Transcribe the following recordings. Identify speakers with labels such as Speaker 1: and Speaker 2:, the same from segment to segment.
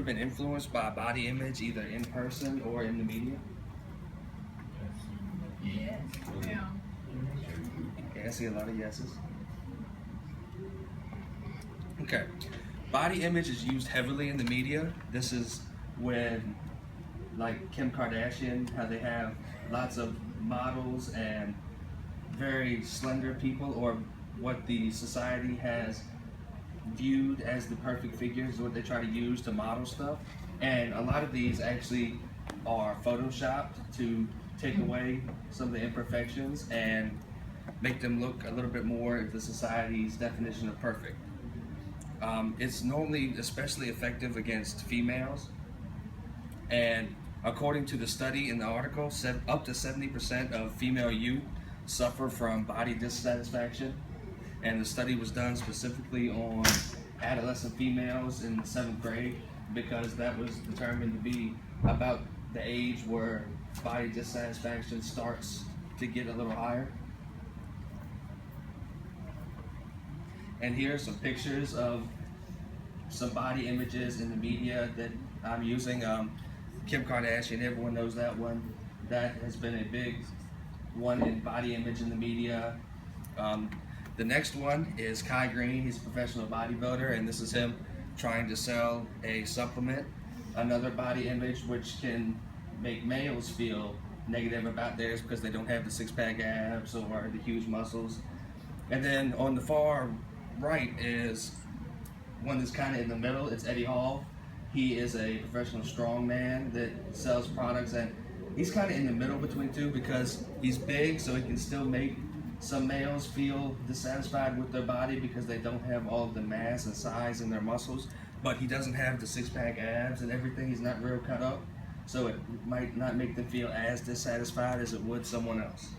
Speaker 1: been influenced by body image, either in person or in the media?
Speaker 2: Yes. Yeah.
Speaker 1: Okay, I see a lot of yeses. Okay. Body image is used heavily in the media. This is when, like Kim Kardashian, how they have lots of models and very slender people, or what the society has viewed as the perfect figures, what they try to use to model stuff. And a lot of these actually are photoshopped to take away some of the imperfections and make them look a little bit more the society's definition of perfect. It's normally especially effective against females, and according to the study in the article, up to 70% of female youth suffer from body dissatisfaction. And the study was done specifically on adolescent females in the 7th grade, because that was determined to be about the age where body dissatisfaction starts to get a little higher. And here are some pictures of some body images in the media that I'm using. Kim Kardashian, everyone knows that one. That has been a big one in body image in the media. The next one is Kai Green. He's a professional bodybuilder, and this is him trying to sell a supplement. Another body image which can make males feel negative about theirs because they don't have the six-pack abs or the huge muscles. And then on the far right is one that's kind of in the middle. It's Eddie Hall. He is a professional strongman that sells products, and he's kind of in the middle between two because he's big, so he can still make some males feel dissatisfied with their body because they don't have all of the mass and size in their muscles, but he doesn't have the six-pack abs and everything. He's not real cut up, so it might not make them feel as dissatisfied as it would someone else.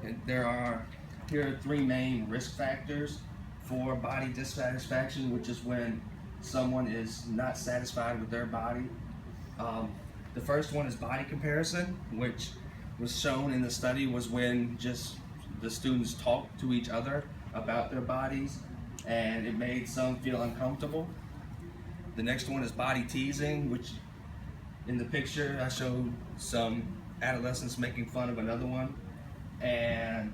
Speaker 1: And here are 3 main risk factors for body dissatisfaction, which is when someone is not satisfied with their body. The first one is body comparison, which was shown in the study was when just the students talked to each other about their bodies, and it made some feel uncomfortable. The next one is body teasing, which in the picture I showed some adolescents making fun of another one, and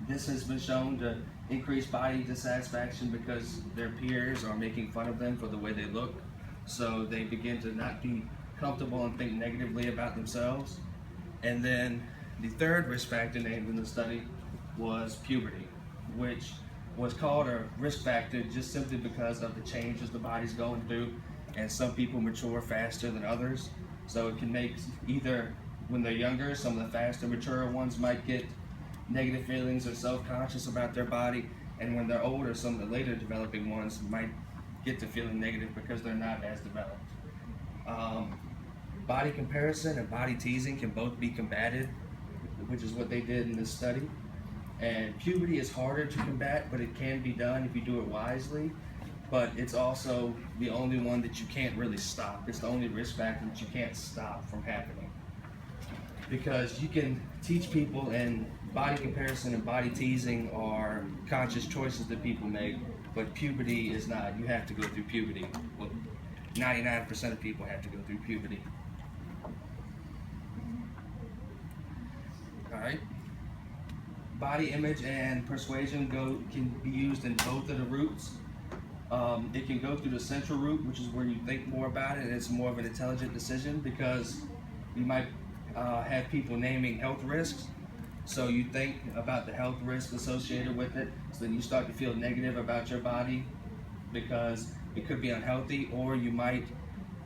Speaker 1: this has been shown to increase body dissatisfaction because their peers are making fun of them for the way they look, so they begin to not be comfortable and think negatively about themselves. And then the third risk factor named in the study was puberty, which was called a risk factor just simply because of the changes the body's going through, and some people mature faster than others. So it can make either when they're younger, some of the faster mature ones might get negative feelings or self-conscious about their body, and when they're older, some of the later developing ones might get to feeling negative because they're not as developed. Body comparison and body teasing can both be combated, which is what they did in this study. And puberty is harder to combat, but it can be done if you do it wisely. But it's also the only one that you can't really stop. It's the only risk factor that you can't stop from happening. Because you can teach people, and body comparison and body teasing are conscious choices that people make, but puberty is not. You have to go through puberty. Well, 99% of people have to go through puberty. Alright. Body image and persuasion can be used in both of the routes. It can go through the central route, which is where you think more about it, and it's more of an intelligent decision because you might have people naming health risks. So you think about the health risks associated with it, so then you start to feel negative about your body because it could be unhealthy. Or you might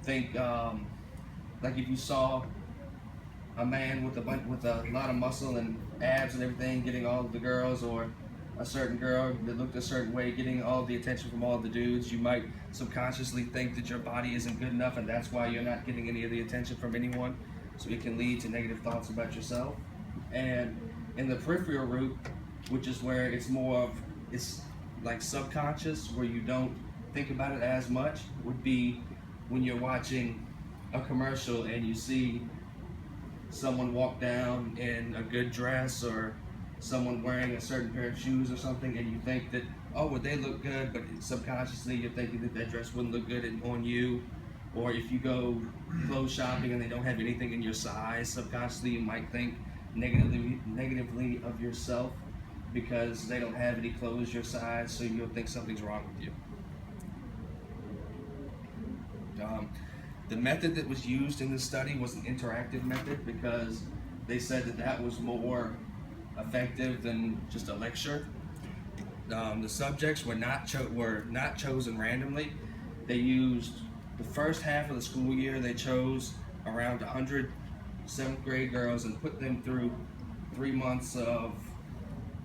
Speaker 1: think, like if you saw a man with a lot of muscle and abs and everything getting all of the girls, or a certain girl that looked a certain way getting all the attention from all the dudes, you might subconsciously think that your body isn't good enough, and that's why you're not getting any of the attention from anyone. So it can lead to negative thoughts about yourself. And in the peripheral route, which is where it's like subconscious, where you don't think about it as much, would be when you're watching a commercial and you see someone walk down in a good dress, or someone wearing a certain pair of shoes or something, and you think that, oh, well, they look good, but subconsciously you're thinking that that dress wouldn't look good on you. Or if you go clothes shopping and they don't have anything in your size, subconsciously you might think negatively of yourself because they don't have any clothes your size, so you'll think something's wrong with you. The method that was used in this study was an interactive method because they said that that was more effective than just a lecture. The subjects were not chosen randomly. They used the first half of the school year. They chose around 100 7th grade girls and put them through 3 months of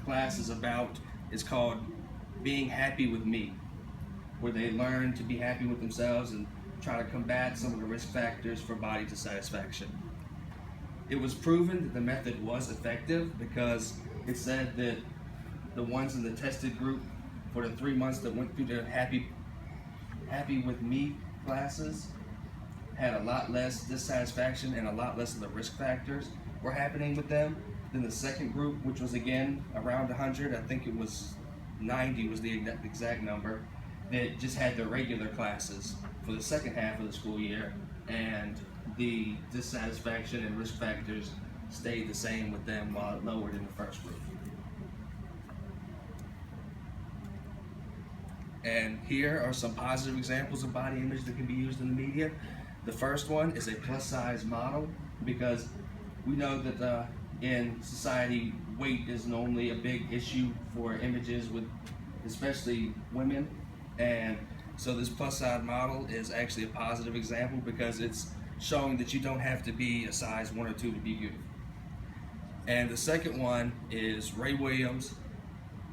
Speaker 1: classes about, it's called Being Happy with Me, where they learn to be happy with themselves and try to combat some of the risk factors for body dissatisfaction. It was proven that the method was effective because it said that the ones in the tested group for the 3 months that went through the Happy with Me classes had a lot less dissatisfaction and a lot less of the risk factors were happening with them than the second group, which was again around 100. I think it was 90 was the exact number, that just had their regular classes for the second half of the school year, and the dissatisfaction and risk factors stayed the same with them while it lowered in the first group. And here are some positive examples of body image that can be used in the media. The first one is a plus size model, because we know that in society, weight is normally a big issue for images with especially women. And so this plus size model is actually a positive example because it's showing that you don't have to be a size 1 or 2 to be beautiful. And the second one is Ray Williams.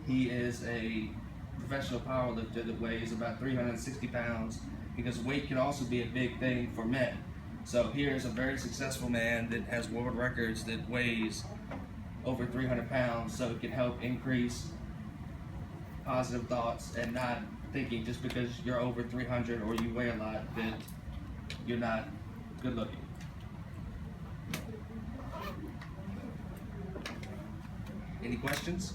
Speaker 1: He is a professional powerlifter that weighs about 360 pounds, because weight can also be a big thing for men. So here's a very successful man that has world records that weighs over 300 pounds, so it can help increase positive thoughts and not thinking just because you're over 300 or you weigh a lot that you're not good looking. Any questions?